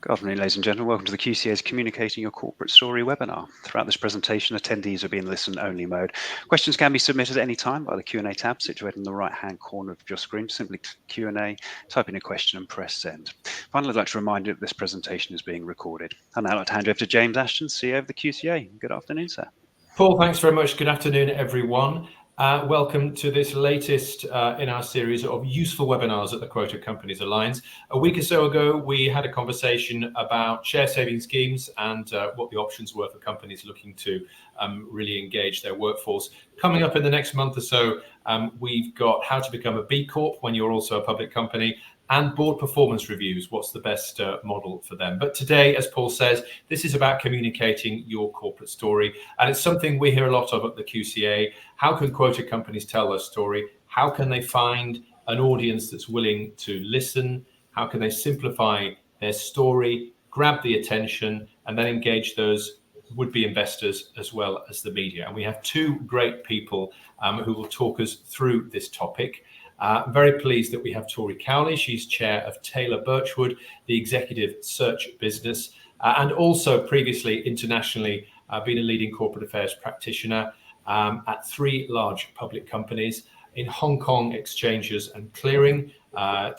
Good afternoon, ladies and gentlemen. Welcome to the QCA's Communicating Your Corporate Story webinar. Throughout this presentation, attendees will be in listen-only mode. Questions can be submitted at any time by the Q&A tab situated in the right-hand corner of your screen. Simply click Q&A, type in a question and press send. Finally, I'd like to remind you that this presentation is being recorded. I'd now like to hand you over to James Ashton, CEO of the QCA. Good afternoon, sir. Paul, thanks very much. Good afternoon, everyone. Welcome to this latest in our series of useful webinars at the Quoted Companies Alliance. A week or so ago, we had a conversation about share saving schemes and what the options were for companies looking to really engage their workforce. Coming up in the next month or so, we've got how to become a B Corp when you're also a public company, and board performance reviews. What's the best model for them? But today, as Paul says, this is about communicating your corporate story. And it's something we hear a lot of at the QCA. How can quoted companies tell their story? How can they find an audience that's willing to listen? How can they simplify their story, grab the attention, and then engage those would-be investors as well as the media? And we have two great people who will talk us through this topic. Very pleased that we have Tori Cowley. She's chair of Taylor Birchwood, the executive search business, and also previously internationally been a leading corporate affairs practitioner at three large public companies in Hong Kong exchanges and clearing.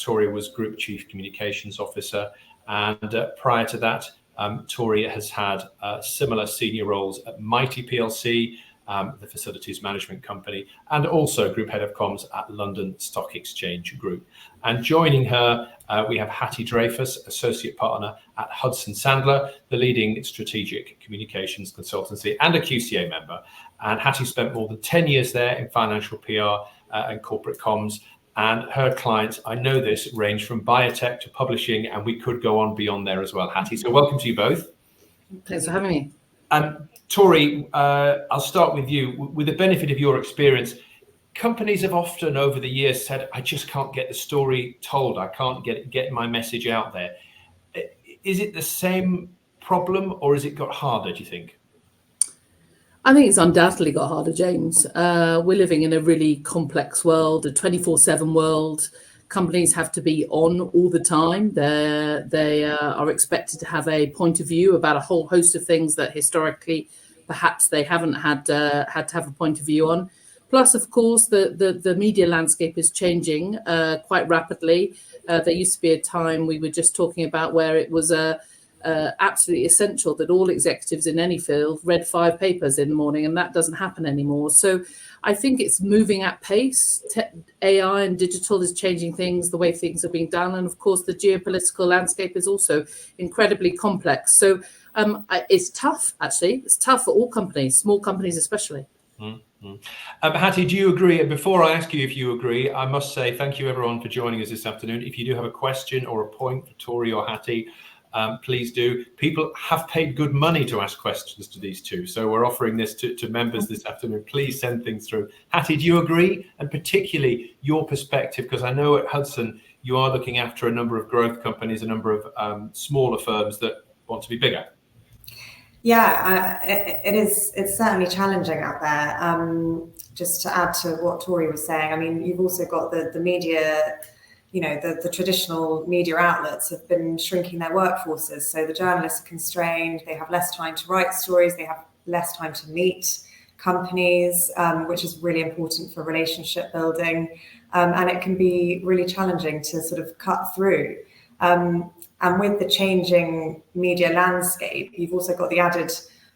Tori was group chief communications officer, and prior to that, Tori has had similar senior roles at Mighty PLC, the facilities management company, and also group head of comms at London Stock Exchange Group. And joining her, we have Hattie Dreyfus, associate partner at Hudson Sandler, the leading strategic communications consultancy and a QCA member. And Hattie spent more than 10 years there in financial PR and corporate comms. And her clients, I know this, range from biotech to publishing, and we could go on beyond there as well, Hattie. So welcome to you both. Thanks for having me. Tori, I'll start with you. With the benefit of your experience, companies have often over the years said, I just can't get the story told. I can't get my message out there. Is it the same problem, or has it got harder, do you think? I think it's undoubtedly got harder, James. We're living in a really complex world, a 24/7 world. Companies have to be on all the time. They are expected to have a point of view about a whole host of things that historically perhaps they haven't had to have a point of view on. Plus, of course, the media landscape is changing quite rapidly. There used to be a time we were just talking about where it was absolutely essential that all executives in any field read 5 papers in the morning, and that doesn't happen anymore. So I think it's moving at pace. AI and digital is changing things, the way things are being done. And of course, the geopolitical landscape is also incredibly complex. So it's tough, actually. It's tough for all companies, small companies especially. Mm-hmm. Hattie, do you agree? And before I ask you if you agree, I must say thank you everyone for joining us this afternoon. If you do have a question or a point for Tori or Hattie, please do. People have paid good money to ask questions to these two, so we're offering this to members this afternoon. Please send things through. Hattie, do you agree? And particularly your perspective, because I know at Hudson you are looking after a number of growth companies, a number of smaller firms that want to be bigger. Yeah, it's certainly challenging out there. Just to add to what Tori was saying, I mean, you've also got the media. You know, the traditional media outlets have been shrinking their workforces. So the journalists are constrained, they have less time to write stories, they have less time to meet companies, which is really important for relationship building. And it can be really challenging to sort of cut through. And with the changing media landscape, you've also got the added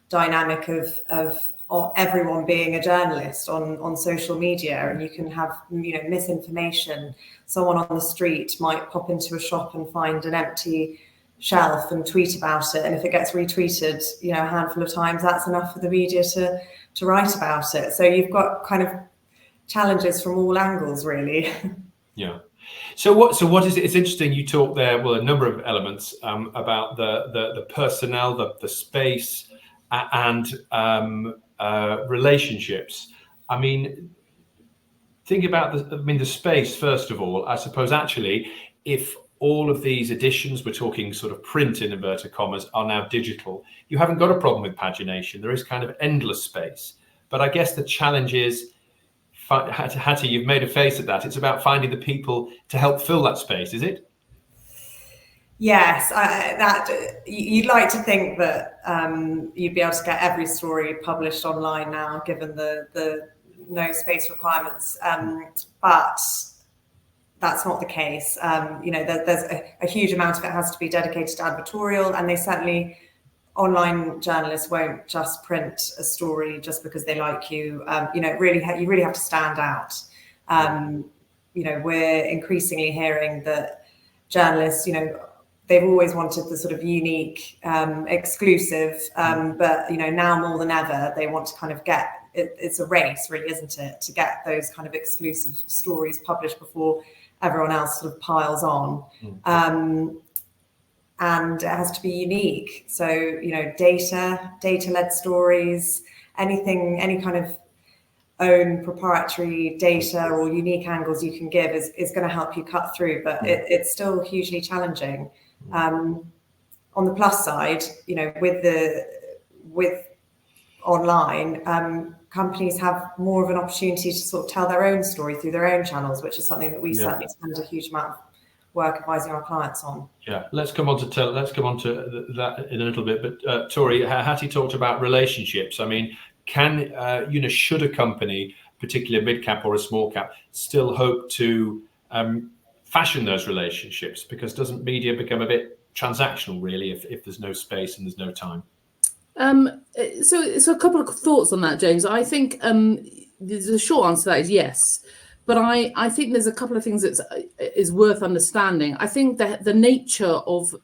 dynamic of everyone being a journalist on social media, and you can have misinformation. Someone on the street might pop into a shop and find an empty shelf and tweet about it, and if it gets retweeted a handful of times, that's enough for the media to write about it. So you've got kind of challenges from all angles, really. Yeah. So what is it? It's interesting you talk there, well, a number of elements about the personnel, the space, and relationships. I mean, think about the space first of all. I suppose actually, if all of these editions, we're talking sort of print in inverted commas, are now digital, you haven't got a problem with pagination. There is kind of endless space. But I guess the challenge is, Hattie, you've made a face at that. It's about finding the people to help fill that space, is it? Yes, you'd like to think that you'd be able to get every story published online now, given the no space requirements, but that's not the case. There's a huge amount of it has to be dedicated to advertorial, and they certainly, online journalists won't just print a story just because they like you. You really have to stand out. We're increasingly hearing that journalists, they've always wanted the sort of unique, exclusive, but now more than ever, they want to kind of get it's a race, really, isn't it, to get those kind of exclusive stories published before everyone else sort of piles on. And it has to be unique. So data-led stories, any kind of own proprietary data or unique angles you can give is going to help you cut through, but it's still hugely challenging. On the plus side, with online, companies have more of an opportunity to sort of tell their own story through their own channels, which is something that we certainly spend a huge amount of work advising our clients on. Yeah, let's come on to that in a little bit. But Tori, Hattie talked about relationships. I mean, should a company, particularly a mid cap or a small cap, still hope to fashion those relationships? Because doesn't media become a bit transactional, really, if there's no space and there's no time? So a couple of thoughts on that, James. I think the short answer to that is yes. But I think there's a couple of things that is worth understanding. I think that the nature of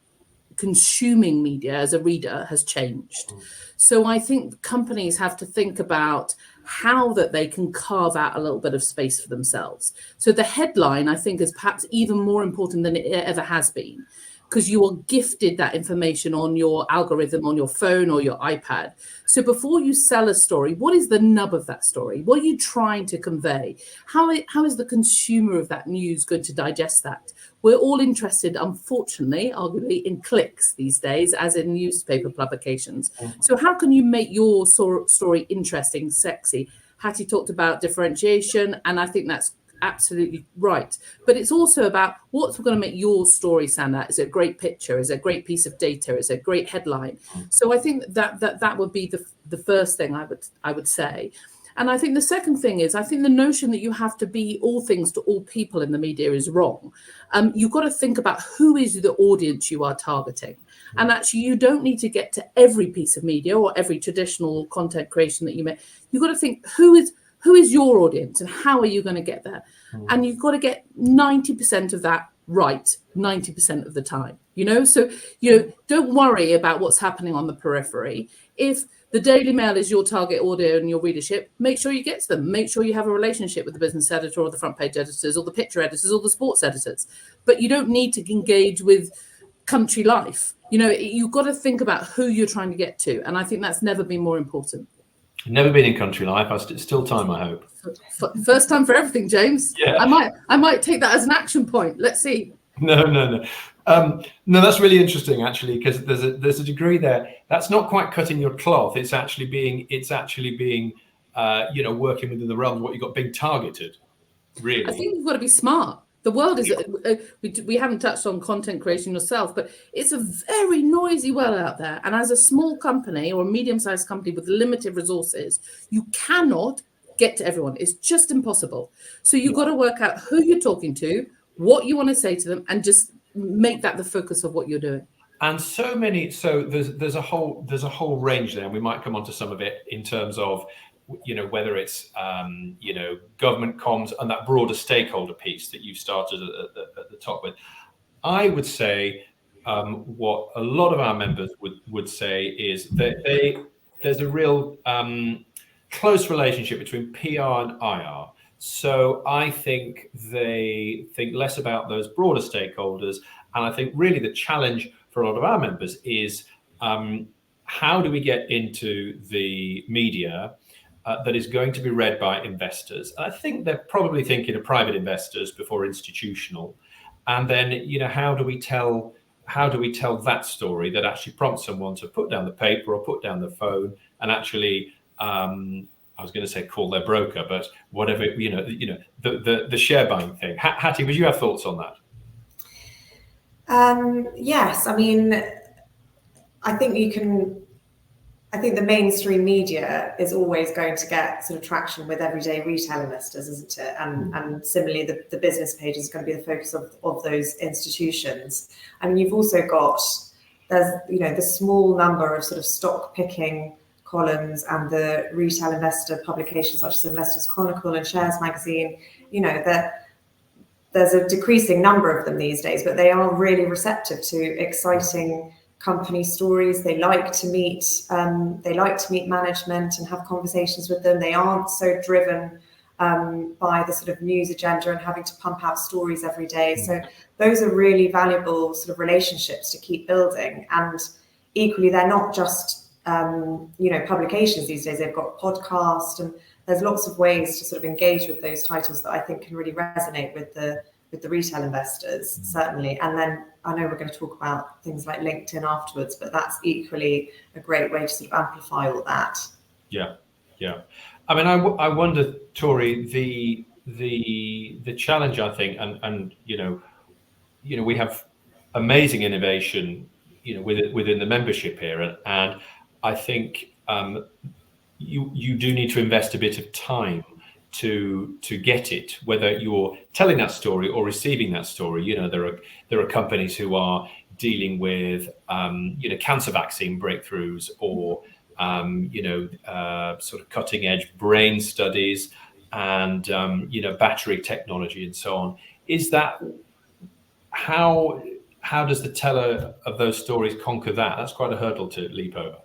consuming media as a reader has changed. So I think companies have to think about how that they can carve out a little bit of space for themselves. So the headline, I think, is perhaps even more important than it ever has been, because you are gifted that information on your algorithm, on your phone or your iPad. So before you sell a story, what is the nub of that story? What are you trying to convey? How is the consumer of that news going to digest that? We're all interested, unfortunately, arguably, in clicks these days, as in newspaper publications. So how can you make your story interesting, sexy? Hattie talked about differentiation, and I think that's absolutely right. But it's also about what's going to make your story stand out. Is it a great picture? Is it a great piece of data? Is it a great headline? So I think that would be the first thing I would say. And I think the second thing is, I think the notion that you have to be all things to all people in the media is wrong. You've got to think about who is the audience you are targeting. And actually, you don't need to get to every piece of media or every traditional content creation that you make. You've got to think, who is your audience and how are you going to get there? And you've got to get 90% of that right 90% of the time, So, don't worry about what's happening on the periphery. If the Daily Mail is your target audience and your readership, make sure you get to them. Make sure you have a relationship with the business editor or the front page editors or the picture editors or the sports editors. But you don't need to engage with country life. You've got to think about who you're trying to get to. And I think that's never been more important. Never been in country life. It's still time, I hope. First time for everything, James. Yeah. I might take that as an action point. Let's see. No. No, that's really interesting, actually, because there's a degree there. That's not quite cutting your cloth. It's actually being working within the realm of what you've got being targeted. Really, I think you've got to be smart. The world is, we haven't touched on content creation yourself, but it's a very noisy world out there. And as a small company or a medium-sized company with limited resources, you cannot get to everyone. It's just impossible. So you've got to work out who you're talking to, what you want to say to them, and just make that the focus of what you're doing. And so there's a whole range there, and we might come on to some of it in terms of whether it's government comms and that broader stakeholder piece that you started at the top with. I would say what a lot of our members would say is that there's a real close relationship between PR and IR. So I think they think less about those broader stakeholders. And I think really the challenge for a lot of our members is how do we get into the media that is going to be read by investors? And I think they're probably thinking of private investors before institutional. And then, how do we tell that story that actually prompts someone to put down the paper or put down the phone and actually I was going to say call their broker, but whatever, the share buying thing. Hattie, would you have thoughts on that? Yes, I mean, I think the mainstream media is always going to get sort of traction with everyday retail investors, isn't it? And similarly, the business page is going to be the focus of those institutions. I mean, you've also got, there's, the small number of sort of stock picking columns and the retail investor publications such as Investors Chronicle and Shares Magazine, that there's a decreasing number of them these days, but they are really receptive to exciting company stories. They like to meet management and have conversations with them. They aren't so driven by the sort of news agenda and having to pump out stories every day. So those are really valuable sort of relationships to keep building. And equally, they're not just publications these days. They've got podcasts, and there's lots of ways to sort of engage with those titles that I think can really resonate with the retail investors, certainly. And then I know we're going to talk about things like LinkedIn afterwards, but that's equally a great way to sort of amplify all that. Yeah. I mean, I wonder, Tori, the challenge, I think, and we have amazing innovation, within the membership here, and I think you do need to invest a bit of time to get it, whether you're telling that story or receiving that story. There are companies who are dealing with cancer vaccine breakthroughs, or sort of cutting edge brain studies, and battery technology and so on. Is that how does the teller of those stories conquer that? That's quite a hurdle to leap over.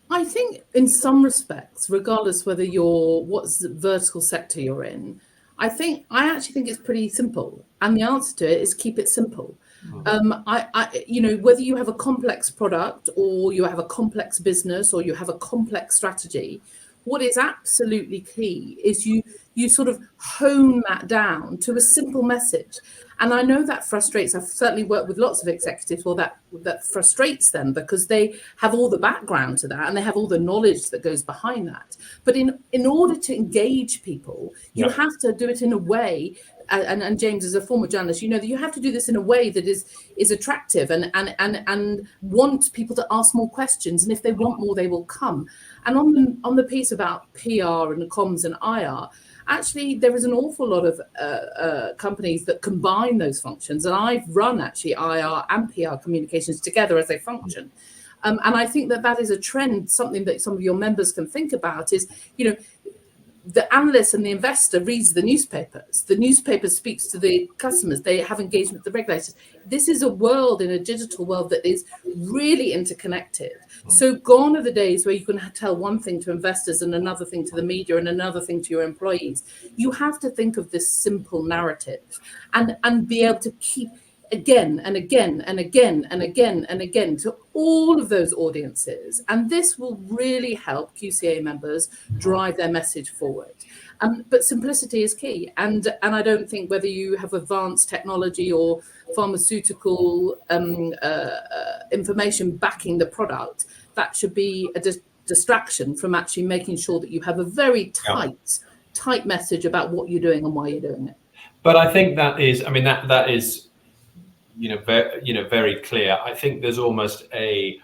I think in some respects, regardless whether what's the vertical sector you're in, I actually think it's pretty simple. And the answer to it is keep it simple. Whether you have a complex product, or you have a complex business, or you have a complex strategy, what is absolutely key is you sort of hone that down to a simple message. And I know that frustrates. I've certainly worked with lots of executives where that frustrates them, because they have all the background to that and they have all the knowledge that goes behind that. But in order to engage people, you have to do it in a way, and James, as a former journalist, that you have to do this in a way that is attractive and want people to ask more questions. And if they want more, they will come. And on the piece about PR and comms and IR, actually, there is an awful lot of companies that combine those functions. And I've run actually IR and PR communications together as they function. And I think that is a trend, something that some of your members can think about is, the analyst and the investor reads the newspapers. The newspaper speaks to the customers. They have engagement with the regulators. This is a world, in a digital world, that is really interconnected. So gone are the days where you can tell one thing to investors and another thing to the media and another thing to your employees. You have to think of this simple narrative and be able to keep again and again and again and again and again to all of those audiences. And this will really help QCA members drive their message forward. But simplicity is key. And I don't think whether you have advanced technology or pharmaceutical information backing the product, that should be a distraction from actually making sure that you have a very tight message about what you're doing and why you're doing it. But I think that is very clear. I think there's almost there's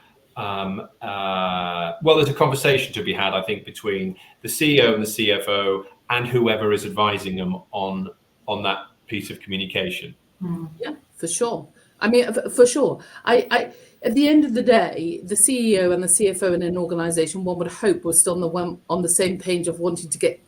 a conversation to be had, I think, between the CEO and the CFO and whoever is advising them on that piece of communication. Yeah, for sure. I mean, for sure. I at the end of the day, the CEO and the CFO in an organization, one would hope, was still on the same page of wanting to get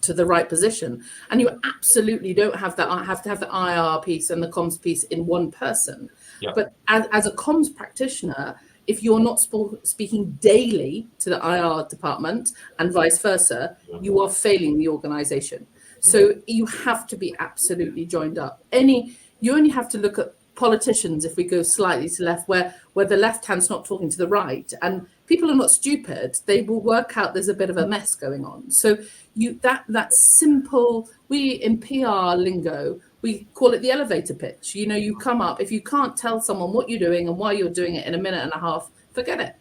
to the right position. And you absolutely don't have to have the IR piece and the comms piece in one person. Yeah. But as a comms practitioner, if you're not speaking daily to the IR department and vice versa, you are failing the organization. So you have to be absolutely joined up. You only have to look at politicians, if we go slightly to left, where the left hand's not talking to the right, and people are not stupid. They will work out there's a bit of a mess going on. So that simple, we in PR lingo, we call it the elevator pitch. You come up, if you can't tell someone what you're doing and why you're doing it in a minute and a half, forget it.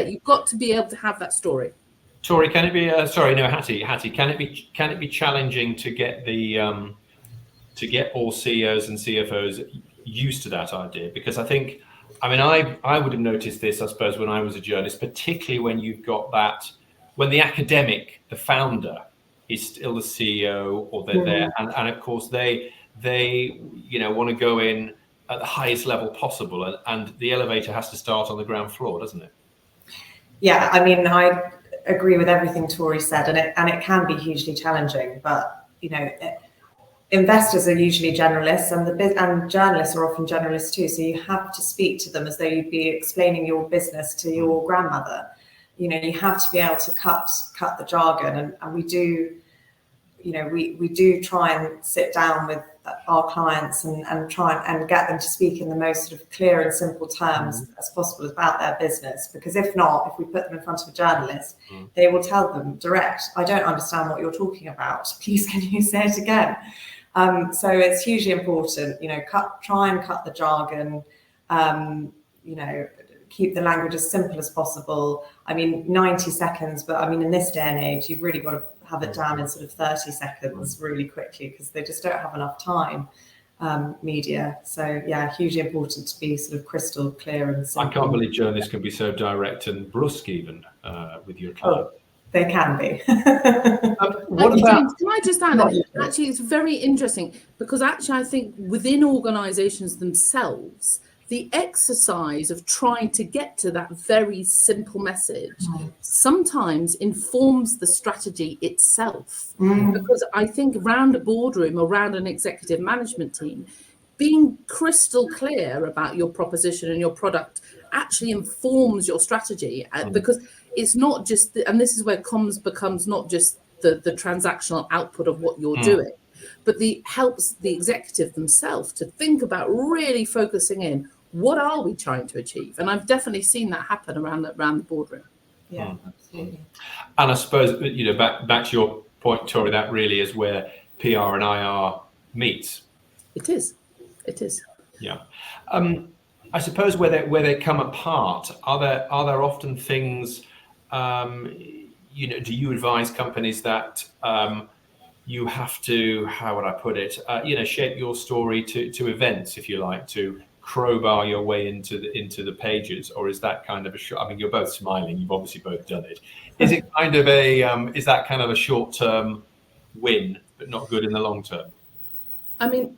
You've got to be able to have that story. Tori, can it be? Hattie, can it be challenging to get the to get all CEOs and CFOs used to that idea? Because I would have noticed this, I suppose, when I was a journalist, particularly when you've got that, when the academic, the founder, is still the CEO, or they're there, and of course they want to go in at the highest level possible, and the elevator has to start on the ground floor, doesn't it? Yeah, I mean, I agree with everything Tori said, and it can be hugely challenging. But investors are usually generalists, and journalists are often generalists too. So you have to speak to them as though you'd be explaining your business to your grandmother. You have to be able to cut the jargon, and we do. We do try and sit down with our clients and try and get them to speak in the most sort of clear and simple terms as possible about their business. Because if not, if we put them in front of a journalist, they will tell them direct, I don't understand what you're talking about. Please, can you say it again? So it's hugely important, try and cut the jargon, keep the language as simple as possible. 90 seconds, but in this day and age, you've really got to have it down in sort of 30 seconds really quickly, because they just don't have enough time, media. So yeah, hugely important to be sort of crystal clear and simple. I can't believe journalists can be so direct and brusque even with your client. Oh, they can be. What about? Can I just add? Actually, it's very interesting, because actually I think within organisations themselves, the exercise of trying to get to that very simple message sometimes informs the strategy itself. Because I think around a boardroom, around an executive management team, being crystal clear about your proposition and your product actually informs your strategy, because it's not just, and this is where comms becomes not just the transactional output of what you're doing, but helps the executive themselves to think about really focusing in, what are we trying to achieve? And I've definitely seen that happen around the boardroom. Yeah, absolutely. And I suppose, back to your point, Tori, that really is where PR and IR meets. It is. Yeah. I suppose where they come apart, are there often things, do you advise companies that you have to, how would I put it, shape your story to events, if you like, to crowbar your way into the pages, or is that kind of you're both smiling, you've obviously both done it. Is it kind of is that kind of a short-term win, but not good in the long term? I'm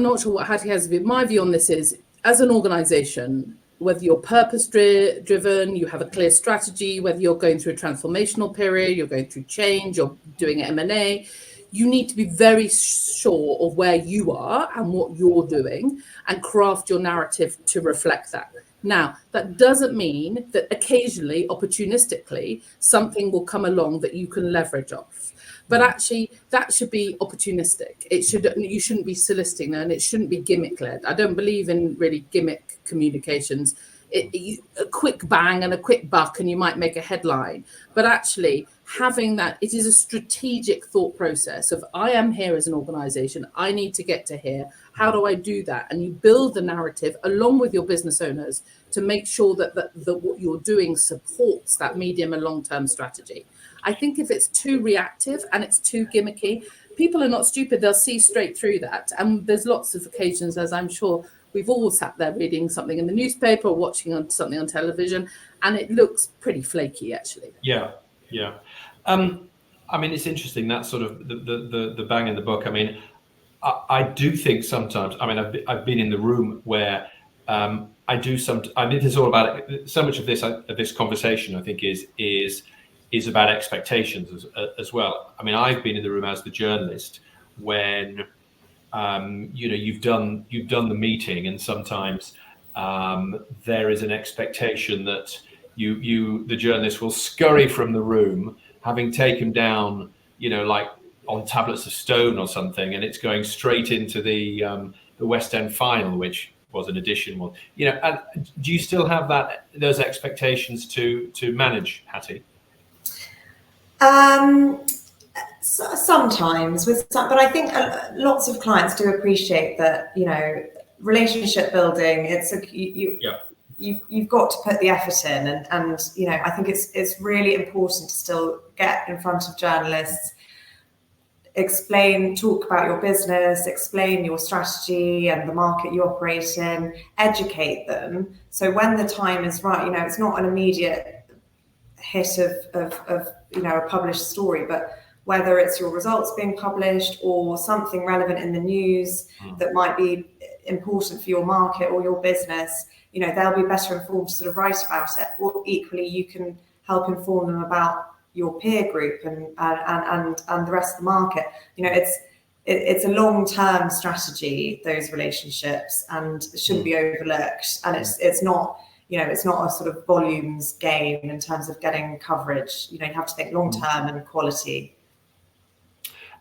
not sure what Hattie has. My view on this is, as an organization, whether you're purpose driven, you have a clear strategy, whether you're going through a transformational period, you're going through change, you're doing M&A, you need to be very sure of where you are and what you're doing, and craft your narrative to reflect that. Now, that doesn't mean that occasionally, opportunistically, something will come along that you can leverage off. But actually, that should be opportunistic. You shouldn't be soliciting, and it shouldn't be gimmick-led. I don't believe in really gimmick communications. A quick bang and a quick buck, and you might make a headline. But actually, having that, it is a strategic thought process of, I am here as an organization, I need to get to here. How do I do that? And you build the narrative along with your business owners to make sure that what you're doing supports that medium and long-term strategy. I think if it's too reactive and it's too gimmicky, people are not stupid. They'll see straight through that. And there's lots of occasions, as I'm sure we've all sat there reading something in the newspaper or watching something on television, and it looks pretty flaky, actually. Yeah. It's interesting, that sort of the bang in the book. I do think sometimes, I've been in the room where it's all about, so much of this conversation, I think, is about expectations as well. I've been in the room as the journalist when you've done the meeting, and sometimes there is an expectation that the journalist will scurry from the room, having taken down, like on tablets of stone or something, and it's going straight into the West End final, which was an edition one. And do you still have those expectations to manage, Hattie? Sometimes, but I think lots of clients do appreciate that. Relationship building. You've got to put the effort in, and I think it's really important to still get in front of journalists talk about your business, explain your strategy and the market you operate in, educate them. So when the time is right, it's not an immediate hit of a published story, but whether it's your results being published or something relevant in the news that might be important for your market or your business, they'll be better informed to sort of write about it. Or equally, you can help inform them about your peer group and the rest of the market. It's a long-term strategy, those relationships, and shouldn't be overlooked. And it's not it's not a sort of volumes game in terms of getting coverage. You have to think long-term and quality.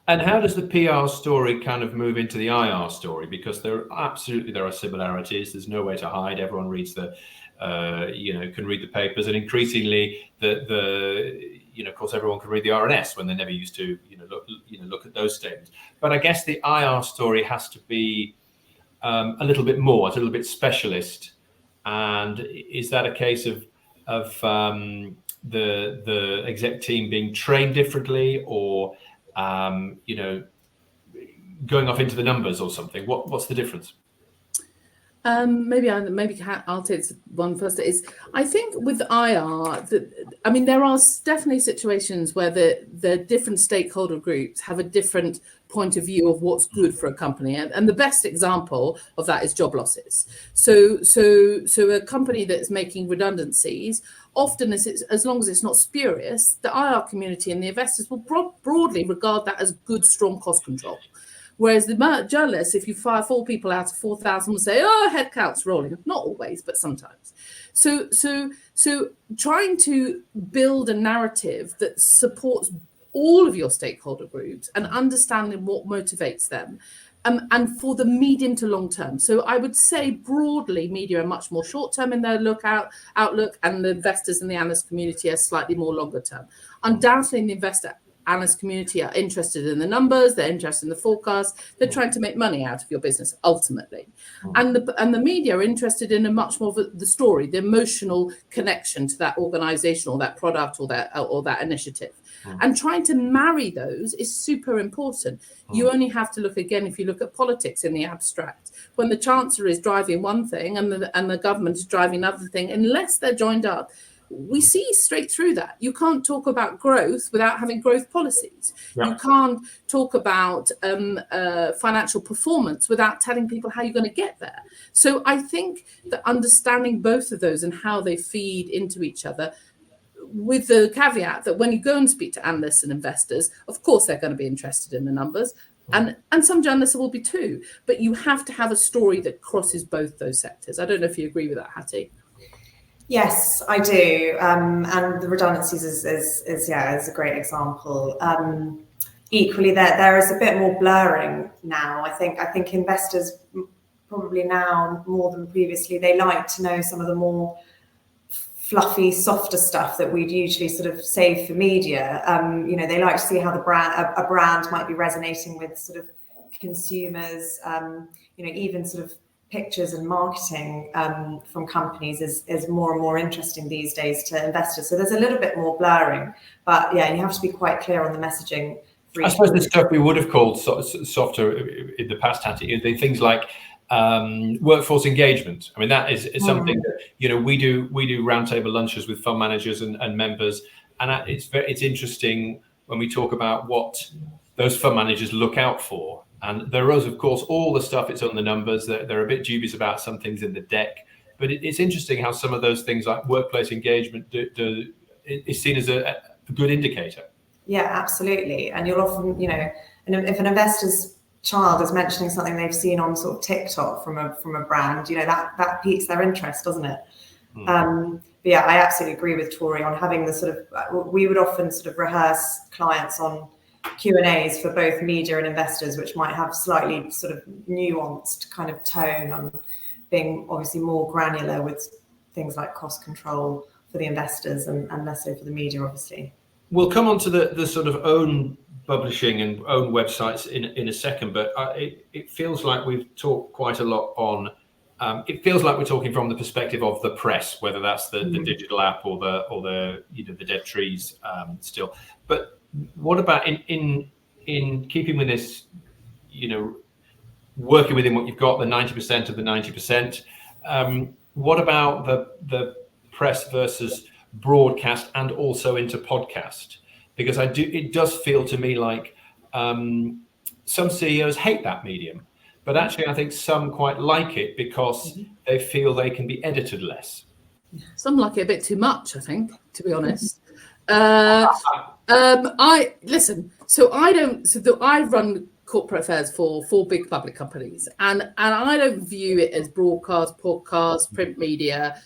And how does the PR story kind of move into the IR story? Because there are similarities. There's no way to hide. Everyone reads can read the papers, and increasingly of course, everyone can read the RNS when they never used to, look at those statements. But I guess the IR story has to be a little bit more, a little bit specialist. And is that a case of the exec team being trained differently, or going off into the numbers or something? What's the difference? Maybe I'll take one first. I think with IR, there are definitely situations where the different stakeholder groups have a different point of view of what's good for a company, and the best example of that is job losses. So a company that's making redundancies, often as long as it's not spurious, the IR community and the investors will broadly regard that as good, strong cost control. Whereas the journalists, if you fire 4 people out of 4,000, will say, "Oh, headcount's rolling." Not always, but sometimes. So trying to build a narrative that supports all of your stakeholder groups and understanding what motivates them, and for the medium to long term. So I would say broadly, media are much more short term in their outlook, and the investors and the analyst community are slightly more longer term. Undoubtedly, the investor analyst community are interested in the numbers, they're interested in the forecast, they're trying to make money out of your business ultimately. And the media are interested in a much more of the story, the emotional connection to that organization or that product or that initiative. And trying to marry those is super important. You only have to look again, if you look at politics in the abstract, when the chancellor is driving one thing and the government is driving another thing, unless they're joined up, we see straight through that. You can't talk about growth without having growth policies. Yeah. You can't talk about financial performance without telling people how you're going to get there. So I think that understanding both of those and how they feed into each other, with the caveat that when you go and speak to analysts and investors, of course they're going to be interested in the numbers, and some journalists will be too. But you have to have a story that crosses both those sectors. I don't know if you agree with that, Hattie. Yes, I do, and the redundancies is a great example. Equally, there is a bit more blurring now. I think investors probably now more than previously, they like to know some of the more fluffy, softer stuff that we'd usually sort of save for media. They like to see how a brand might be resonating with sort of consumers. Even sort of pictures and marketing from companies is more and more interesting these days to investors. So there's a little bit more blurring, but yeah, you have to be quite clear on the messaging. I suppose the stuff we would have called softer in the past, Hattie, things like workforce engagement. I mean, that is something that we do roundtable lunches with fund managers and members, and it's interesting when we talk about what those fund managers look out for. And there is, of course, all the stuff, it's on the numbers. They're a bit dubious about some things in the deck. But it's interesting how some of those things like workplace engagement is seen as a good indicator. Yeah, absolutely. And you'll often, if an investor's child is mentioning something they've seen on sort of TikTok from a brand, that piques their interest, doesn't it? But yeah, I absolutely agree with Tori on having the sort of, we would often sort of rehearse clients on Q&As for both media and investors, which might have slightly sort of nuanced kind of tone on being obviously more granular with things like cost control for the investors and less so for the media, obviously. We'll come on to the sort of own publishing and own websites in a second, but it feels like we've talked quite a lot on, it feels like we're talking from the perspective of the press, whether that's the digital app or the dead trees still. But what about in in keeping with this, working within what you've got, the 90% of the 90%, what about the press versus broadcast and also into podcast? Because it does feel to me like some CEOs hate that medium, but actually I think some quite like it because they feel they can be edited less. Some like it a bit too much, I think, to be honest. I run corporate affairs for 4 big public companies, and I don't view it as broadcast, podcast, print media.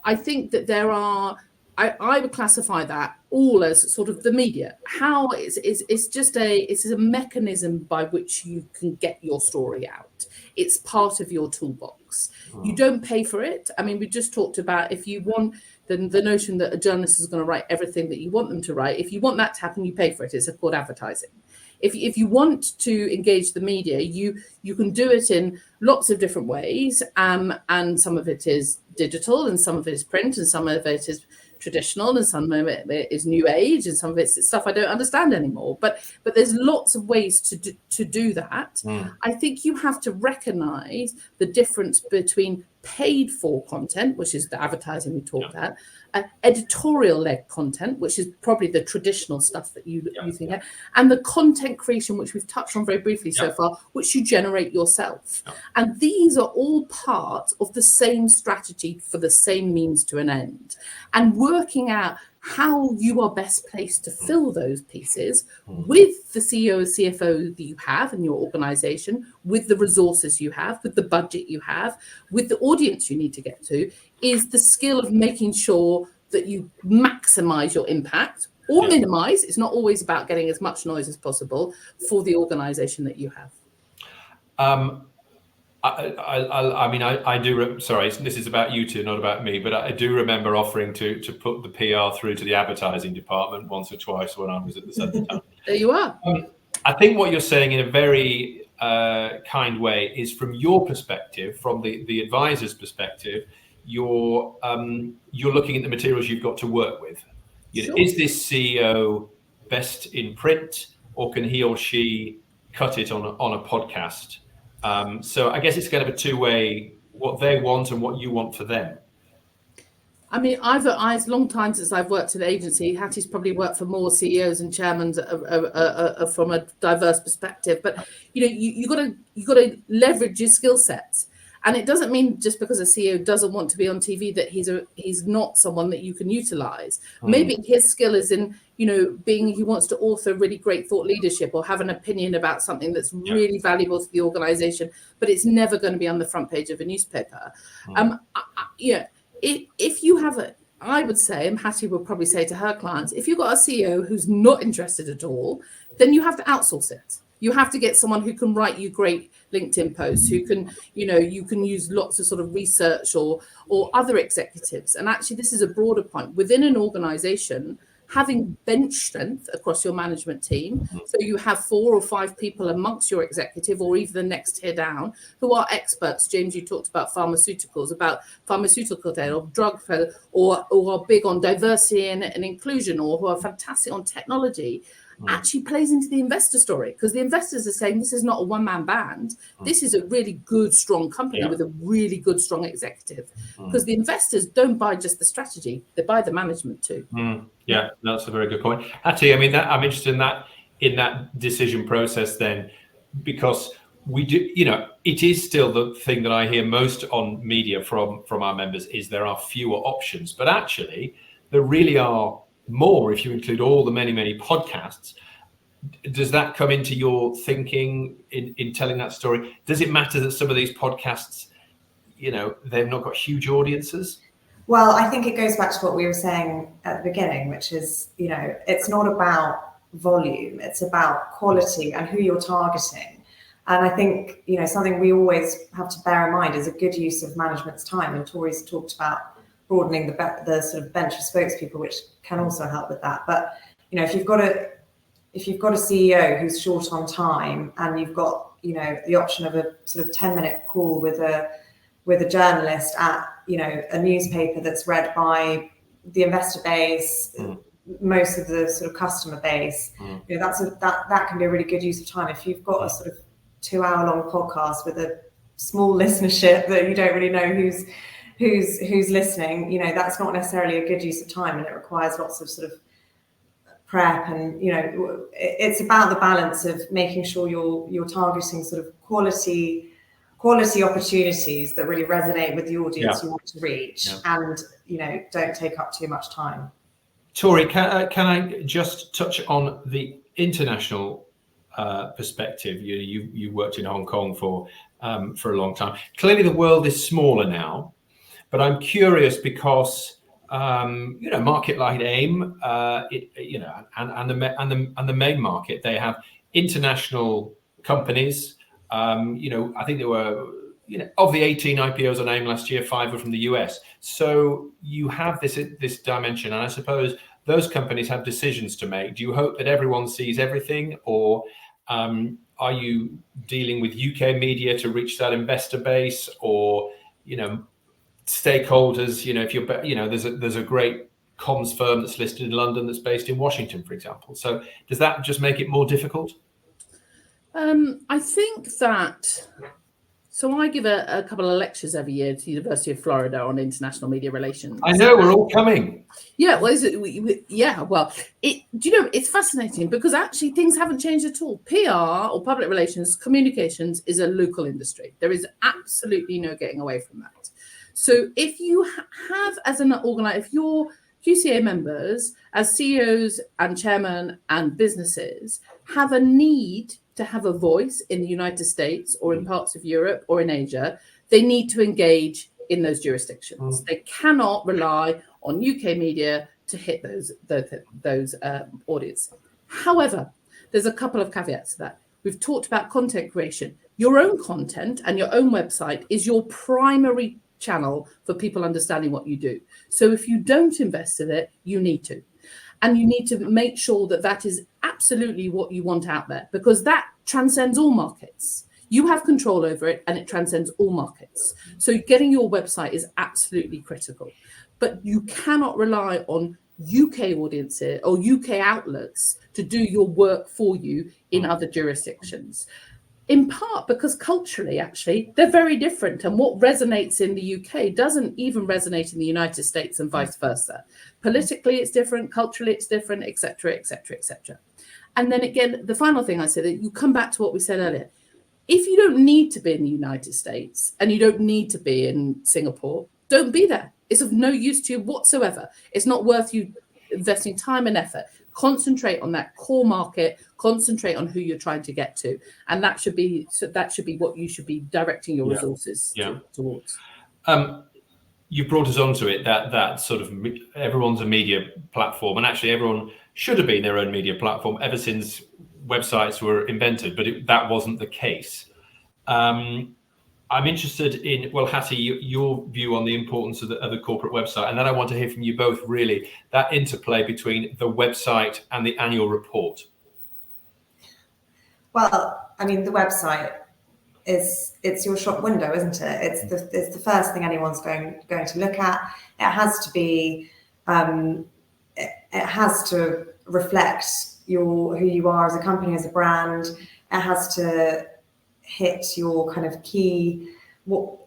I think that there are, I would classify that all as sort of the media. How it's just a mechanism by which you can get your story out. It's part of your toolbox. You don't pay for it. I mean, we just talked about if you want the notion that a journalist is going to write everything that you want them to write. If you want that to happen, you pay for it. It's called advertising. If you want to engage the media, you can do it in lots of different ways, and some of it is digital, and some of it is print, and some of it is traditional, and some of it is new age, and some of it's stuff I don't understand anymore. But there's lots of ways to do that. I think you have to recognise the difference between paid for content, which is the advertising we talked about, editorial-led content, which is probably the traditional stuff that you think of, and the content creation, which we've touched on very briefly so far, which you generate yourself. And these are all part of the same strategy for the same means to an end. And working out how you are best placed to fill those pieces with the CEO or CFO that you have in your organization, with the resources you have, with the budget you have, with the audience you need to get to, is the skill of making sure that you maximize your impact or minimize. It's not always about getting as much noise as possible for the organization that you have. I do. Sorry, this is about you two, not about me. But I do remember offering to put the PR through to the advertising department once or twice when I was at the Centre. There you are. I think what you're saying in a very kind way is, from your perspective, from the advisor's perspective, you're looking at the materials you've got to work with. Sure. Is this CEO best in print, or can he or she cut it on a podcast? So I guess it's kind of a two-way, what they want and what you want for them. I mean, I've long time since I've worked in an agency. Hattie's probably worked for more CEOs and chairmen from a diverse perspective. But you got to leverage your skill sets, and it doesn't mean just because a CEO doesn't want to be on TV that he's not someone that you can utilize. Maybe his skill is in he wants to author really great thought leadership or have an opinion about something that's really valuable to the organization, but it's never going to be on the front page of a newspaper. If you have I would say, and Hattie would probably say to her clients, if you've got a CEO who's not interested at all, then you have to outsource it. You have to get someone who can write you great LinkedIn posts, who can, you can use lots of sort of research or other executives. And actually, this is a broader point. Within an organization, having bench strength across your management team, so you have 4 or 5 people amongst your executive or even the next tier down who are experts. James, you talked about pharmaceuticals, about pharmaceutical data or drug, or are big on diversity and inclusion, or who are fantastic on technology, actually plays into the investor story, because the investors are saying this is not a one-man band. This is a really good, strong company with a really good, strong executive, because the investors don't buy just the strategy, they buy the management too. Yeah, that's a very good point. Hattie, I mean, I'm interested in that decision process then, because we do, it is still the thing that I hear most on media from our members is there are fewer options, but actually there really are more if you include all the many podcasts. Does that come into your thinking in telling that story? Does it matter that some of these podcasts, they've not got huge audiences? Well, I think it goes back to what we were saying at the beginning, which is, it's not about volume, it's about quality and who you're targeting. And I think, something we always have to bear in mind is a good use of management's time. And Tori's talked about broadening the sort of bench of spokespeople, which can also help with that. But if you've got a CEO who's short on time, and you've got the option of a sort of 10-minute call with a journalist at a newspaper that's read by the investor base, most of the sort of customer base, you know, that can be a really good use of time. If you've got a sort of 2-hour-long podcast with a small listenership that you don't really know who's listening, you know, that's not necessarily a good use of time, and it requires lots of sort of prep. And, you know, it's about the balance of making sure you're targeting sort of quality opportunities that really resonate with the audience you want to reach, and, you know, don't take up too much time. Tori, can I just touch on the international perspective? You worked in Hong Kong for a long time. Clearly, the world is smaller now, but I'm curious because you know, market like AIM, you know, and the main market, they have international companies. You know, I think there were, you know, of the 18 IPOs on AIM last year, 5 were from the US. So you have this dimension, and I suppose those companies have decisions to make. Do you hope that everyone sees everything, or are you dealing with UK media to reach that investor base, or, you know, stakeholders? You know, if you're, you know, there's a great comms firm that's listed in London that's based in Washington, for example. So does that just make it more difficult? I think that, so I give a couple of lectures every year to the University of Florida on international media relations. I know, we're all coming. Yeah, well, do you know, it's fascinating because actually things haven't changed at all. PR, or public relations, communications, is a local industry. There is absolutely no getting away from that. So if you have, as an organizer, if your QCA members, as CEOs and chairmen and businesses, have a need to have a voice in the United States or in parts of Europe or in Asia, they need to engage in those jurisdictions. They cannot rely on UK media to hit those audience. However, there's a couple of caveats to that. We've talked about content creation. Your own content and your own website is your primary channel for people understanding what you do. So if you don't invest in it, you need to. And you need to make sure that that is absolutely what you want out there, because that transcends all markets. You have control over it, and it transcends all markets. So getting your website is absolutely critical. But you cannot rely on UK audiences or UK outlets to do your work for you in other jurisdictions. In part because culturally, actually, they're very different. And what resonates in the UK doesn't even resonate in the United States, and vice versa. Politically, it's different. Culturally, it's different, et cetera, et cetera, et cetera. And then again, the final thing I said, that you come back to what we said earlier. If you don't need to be in the United States and you don't need to be in Singapore, don't be there. It's of no use to you whatsoever. It's not worth you investing time and effort. Concentrate on that core market, concentrate on who you're trying to get to. And that should be what you should be directing your resources towards. You brought us onto it, that sort of everyone's a media platform, and actually everyone should have been their own media platform ever since websites were invented, but that wasn't the case. I'm interested in, well, Hattie, your view on the importance of the corporate website, and then I want to hear from you both, really, that interplay between the website and the annual report. Well, I mean, the website it's your shop window, isn't it? It's the first thing anyone's going to look at. It has to be, it has to reflect who you are as a company, as a brand. It has to hit your kind of key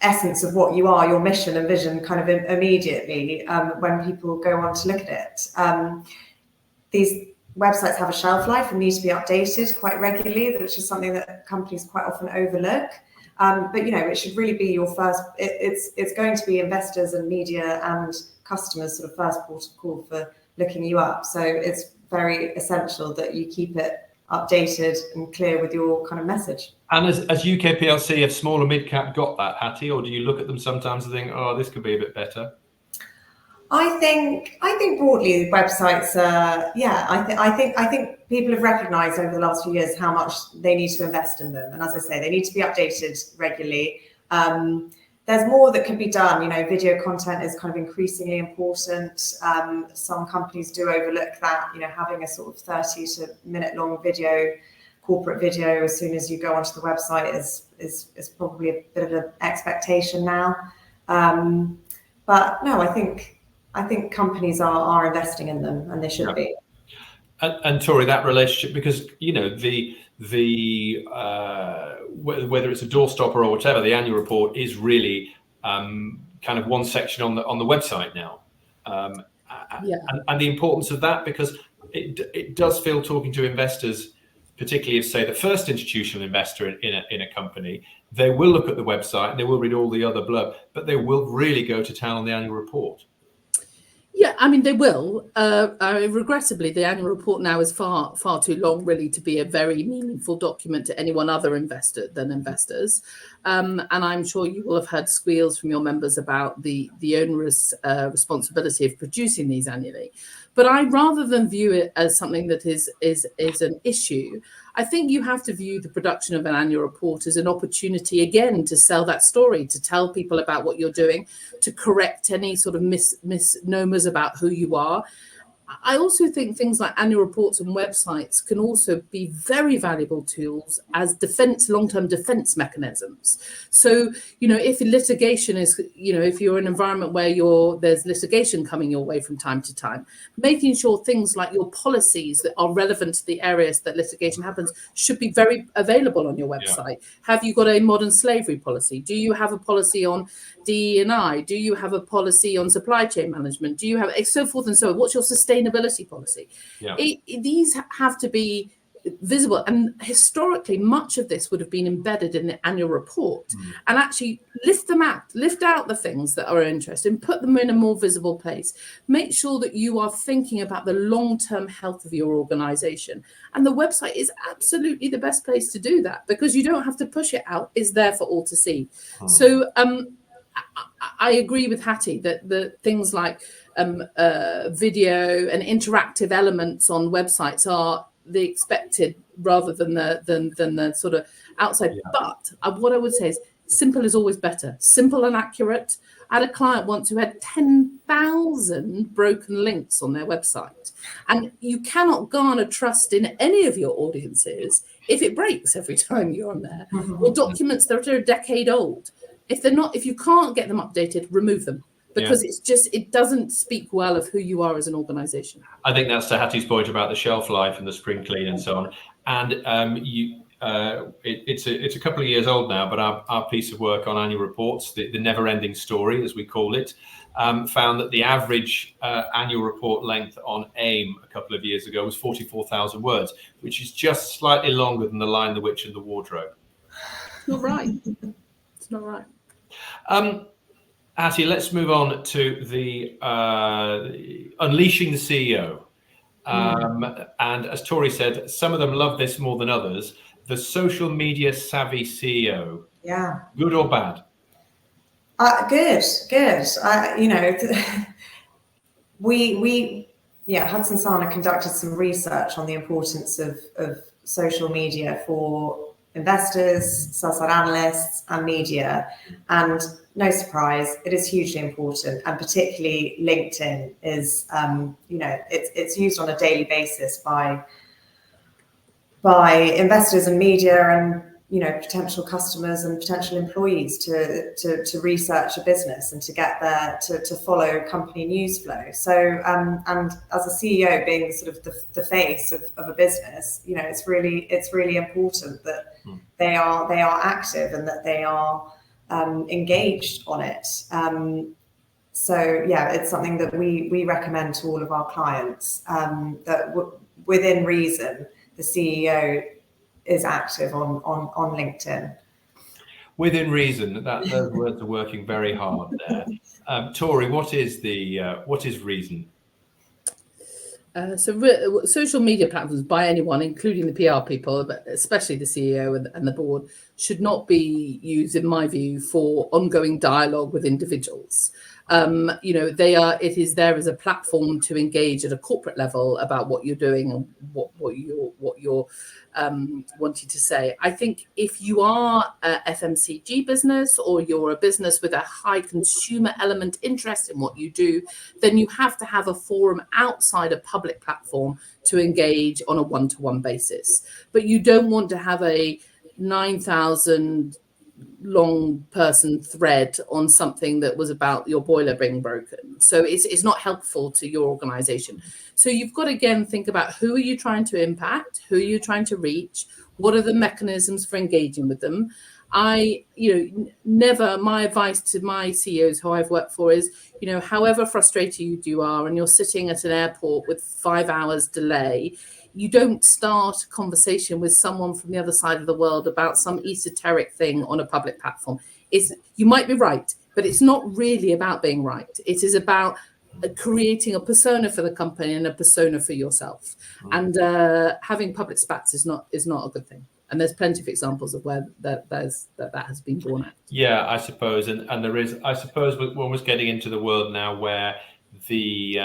essence of what you are, your mission and vision, kind of immediately when people go on to look at it. These websites have a shelf life and need to be updated quite regularly, which is something that companies quite often overlook. But you know, it should really be your first. It's going to be investors and media and customers' sort of first port of call for looking you up. So it's very essential that you keep it updated and clear with your kind of message. And as UK PLC, have small and mid cap got that, Hattie, or do you look at them sometimes and think, oh, this could be a bit better? I think broadly websites. I think people have recognised over the last few years how much they need to invest in them, and as I say, they need to be updated regularly. There's more that can be done. You know, video content is kind of increasingly important. Some companies do overlook that. You know, having a sort of 30-minute long video, corporate video, as soon as you go onto the website is probably a bit of an expectation now. But no, I think I think companies are investing in them, and they should be. And Tori, that relationship, because whether it's a doorstopper or whatever, the annual report is really kind of one section on the website now. And the importance of that, because it does feel, talking to investors, particularly if, say, the first institutional investor in a company, they will look at the website and they will read all the other blurb, but they will really go to town on the annual report. Yeah, I mean, they will. Regrettably, the annual report now is far too long, really, to be a very meaningful document to anyone other investor than investors. And I'm sure you will have heard squeals from your members about the onerous responsibility of producing these annually. But rather than view it as something that is an issue, I think you have to view the production of an annual report as an opportunity, again, to sell that story, to tell people about what you're doing, to correct any sort of misnomers about who you are. I also think things like annual reports and websites can also be very valuable tools as long-term defense mechanisms. So, if litigation is, if you're in an environment where there's litigation coming your way from time to time, making sure things like your policies that are relevant to the areas that litigation happens should be very available on your website. Yeah. Have you got a modern slavery policy? Do you have a policy on DE&I? Do you have a policy on supply chain management? Do you have so forth and so on? What's your sustainability policy? Yeah. These have to be visible, and historically much of this would have been embedded in the annual report. And actually lift out the things that are interesting, put them in a more visible place, make sure that you are thinking about the long-term health of your organization, and the website is absolutely the best place to do that, because you don't have to push it out. It's there for all to see. So I agree with Hattie that the things like video and interactive elements on websites are the expected rather than the sort of outside. Yeah. But what I would say is simple is always better. Simple and accurate. I had a client once who had 10,000 broken links on their website, and you cannot garner trust in any of your audiences if it breaks every time you're on there. Or documents that are a decade old. If you can't get them updated, remove them, because it doesn't speak well of who you are as an organization. I think that's to Hattie's point about the shelf life and the spring clean and so on. And it's a couple of years old now, but our piece of work on annual reports, the never-ending story, as we call it, found that the average annual report length on AIM a couple of years ago was 44,000 words, which is just slightly longer than The Lion, the Witch and the Wardrobe. Not right. It's not right. Hattie, let's move on to the unleashing the CEO. And as Tori said, some of them love this more than others. The social media savvy CEO. Yeah. Good or bad? Good. Hudson Sandler conducted some research on the importance of social media for investors, sell-side analysts, and media. And no surprise, it is hugely important. And particularly LinkedIn is, it's used on a daily basis by investors and media and, potential customers and potential employees to research a business and to get there to follow company news flow. So, and as a CEO being sort of the face of a business, it's really important that they are active and that they are engaged on it. So yeah, it's something that we recommend to all of our clients, that within reason, the CEO is active on LinkedIn. Within reason, those words are working very hard there. Tori, what is reason? So social media platforms by anyone, including the PR people, but especially the CEO and the board, should not be used, in my view, for ongoing dialogue with individuals. It is there as a platform to engage at a corporate level about what you're doing and what you're wanting to say. I think if you are a FMCG business or you're a business with a high consumer element interest in what you do, then you have to have a forum outside a public platform to engage on a one-to-one basis. But you don't want to have a 9,000 long person thread on something that was about your boiler being broken. So it's not helpful to your organization. So you've got to again think about, who are you trying to impact? Who are you trying to reach? What are the mechanisms for engaging with them? My advice to my CEOs who I've worked for is, however frustrated you are and you're sitting at an airport with 5 hours delay, you don't start a conversation with someone from the other side of the world about some esoteric thing on a public platform. You might be right, but it's not really about being right. It is about creating a persona for the company and a persona for yourself. And having public spats is not a good thing. And there's plenty of examples of where that has been borne out. Yeah, I suppose, and there is. I suppose we're almost getting into the world now where the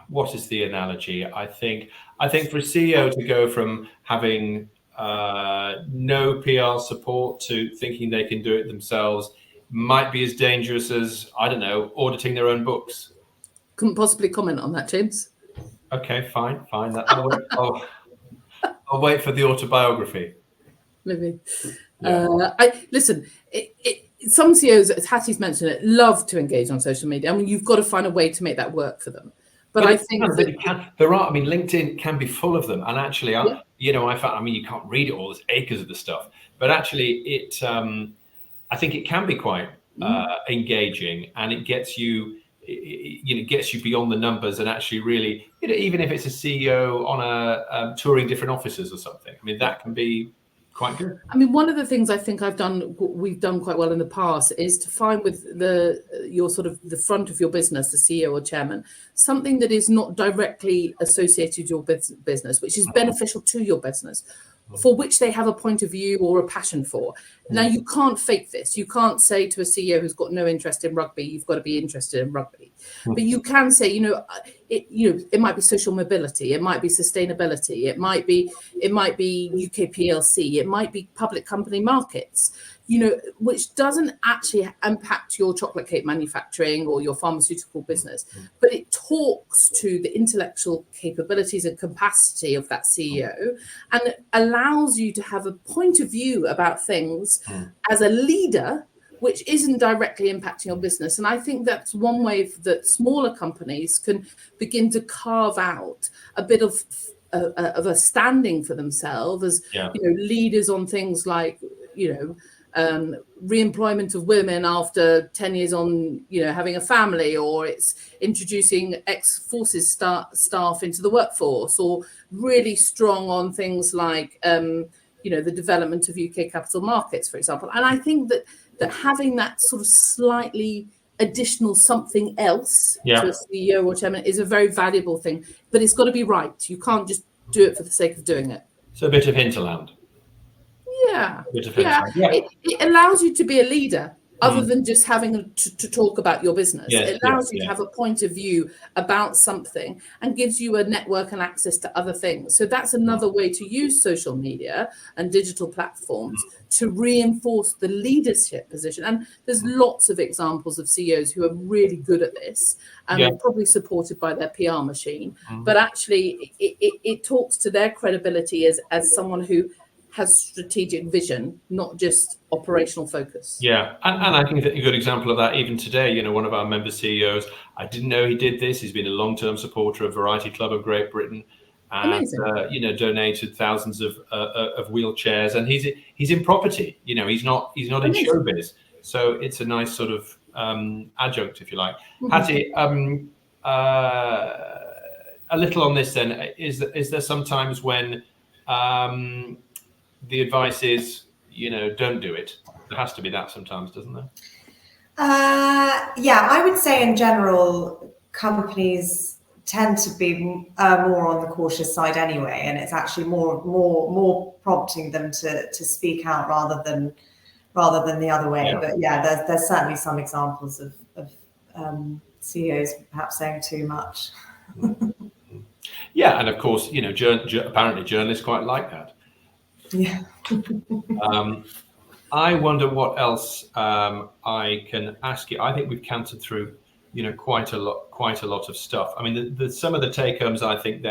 what is the analogy? I think for a CEO to go from having no PR support to thinking they can do it themselves might be as dangerous as, I don't know, auditing their own books. Couldn't possibly comment on that, James. Okay, fine. I'll wait for the autobiography. Maybe. Yeah. Some CEOs, as Hattie's mentioned it, love to engage on social media. I mean, you've got to find a way to make that work for them. But I think LinkedIn can be full of them. And actually, I found, you can't read it all, there's acres of the stuff. But actually, I think it can be quite engaging, and it gets you, gets you beyond the numbers, and actually really, even if it's a CEO on a touring different offices or something, that can be quite good. One of the things I think we've done quite well in the past is to find with your sort of the front of your business, the CEO or chairman, something that is not directly associated with your business, which is beneficial to your business, for which they have a point of view or a passion for. Now, you can't fake this. You can't say to a CEO who's got no interest in rugby, you've got to be interested in rugby. But you can say, it might be social mobility, it might be sustainability, it might be UK PLC, it might be public company markets, which doesn't actually impact your chocolate cake manufacturing or your pharmaceutical business, but it talks to the intellectual capabilities and capacity of that CEO, and allows you to have a point of view about things as a leader, which isn't directly impacting your business. And I think that's one way that smaller companies can begin to carve out a bit of a standing for themselves as leaders on things like re-employment of women after 10 years on having a family, or it's introducing ex-forces staff into the workforce, or really strong on things like the development of UK capital markets, for example. And I think that having that sort of slightly additional something else to a CEO or chairman is a very valuable thing, but it's got to be right. You can't just do it for the sake of doing it. So a bit of hinterland. Yeah. It allows you to be a leader other than just having to talk about your business. It allows you to have a point of view about something and gives you a network and access to other things. So that's another way to use social media and digital platforms to reinforce the leadership position. And there's lots of examples of CEOs who are really good at this, and probably supported by their PR machine. But actually, it talks to their credibility as someone who has strategic vision, not just operational focus. Yeah, and I think that a good example of that even today, one of our member CEOs, I didn't know he did this. He's been a long-term supporter of Variety Club of Great Britain, and donated thousands of wheelchairs. And he's in property. He's not in showbiz. So it's a nice sort of adjunct, if you like. Hattie, a little on this then. Is there sometimes when the advice is, don't do it? There has to be that sometimes, doesn't there? I would say in general, companies tend to be more on the cautious side anyway, and it's actually more prompting them to speak out rather than the other way. Yeah. But there's certainly some examples of CEOs perhaps saying too much. Yeah, and of course, apparently journalists quite like that. Yeah. I wonder what else I can ask you. I think we've cantered through, quite a lot of stuff. Some of the take homes I think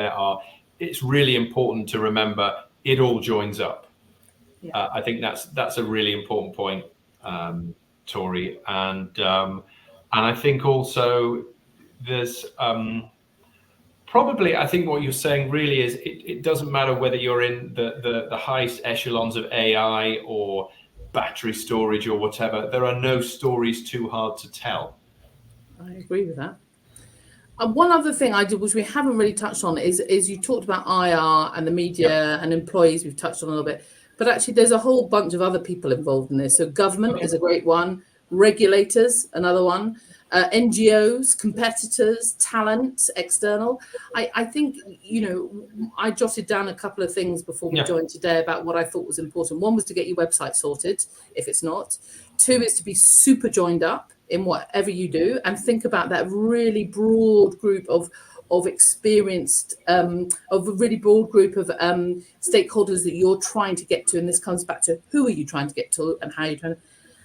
it's really important to remember it all joins up. I think that's a really important point, Tori, and I think also there's probably, I think what you're saying really is it doesn't matter whether you're in the highest echelons of AI or battery storage or whatever. There are no stories too hard to tell. I agree with that. One other thing I did, which we haven't really touched on, is you talked about IR and the media and employees. We've touched on a little bit, but actually there's a whole bunch of other people involved in this. So government is a great one, regulators, another one, NGOs, competitors, talent, external. I think, I jotted down a couple of things before we joined today about what I thought was important. One was to get your website sorted, if it's not. 2 is to be super joined up in whatever you do, and think about that really broad group of experienced, of a really broad group of stakeholders that you're trying to get to. And this comes back to who are you trying to get to and how you're trying to.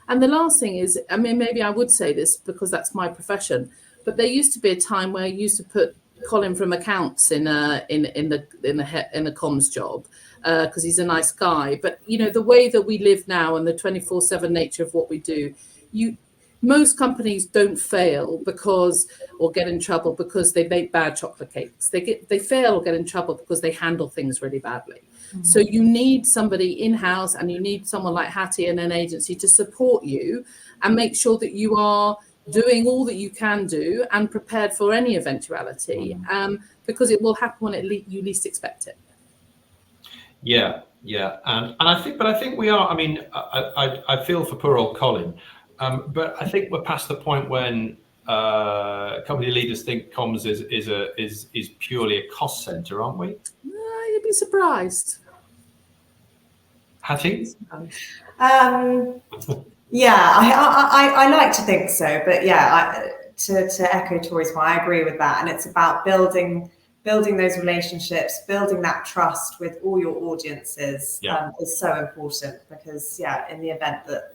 And the last thing is, I mean, maybe I would say this because that's my profession, but there used to be a time where I used to put Colin from accounts in the comms job because he's a nice guy. But the way that we live now and the 24/7 nature of what we do, most companies don't fail or get in trouble because they make bad chocolate cakes. They fail or get in trouble because they handle things really badly. Mm-hmm. So you need somebody in-house, and you need someone like Hattie and an agency to support you and make sure that you are doing all that you can do and prepared for any eventuality, because it will happen when you least expect it. Yeah, and I think we are. I mean, I feel for poor old Colin. But I think we're past the point when company leaders think comms is purely a cost center, aren't we? You'd be surprised. Hattie? I like to think so, but to echo Tori's point, I agree with that, and it's about building those relationships, building that trust with all your audiences is so important, because in the event that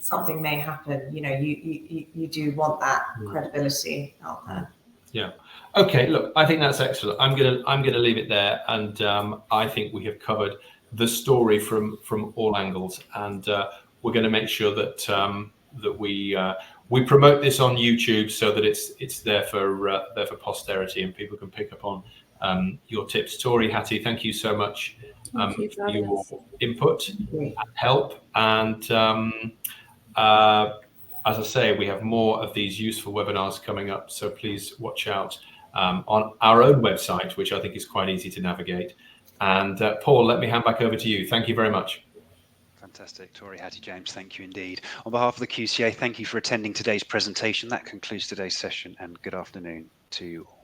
something may happen, you do want that credibility out there. Okay, look, I think that's excellent. I'm gonna leave it there, and I think we have covered the story from all angles, and we're going to make sure that we promote this on YouTube so that it's there for posterity and people can pick up on your tips. Tori, Hattie, thank you so much for your input and help, and as I say, we have more of these useful webinars coming up, so please watch out on our own website, which I think is quite easy to navigate. And Paul, let me hand back over to you. Thank you very much. Fantastic. Tori, Hattie, James, thank you indeed. On behalf of the QCA, thank you for attending today's presentation. That concludes today's session, and good afternoon to you all.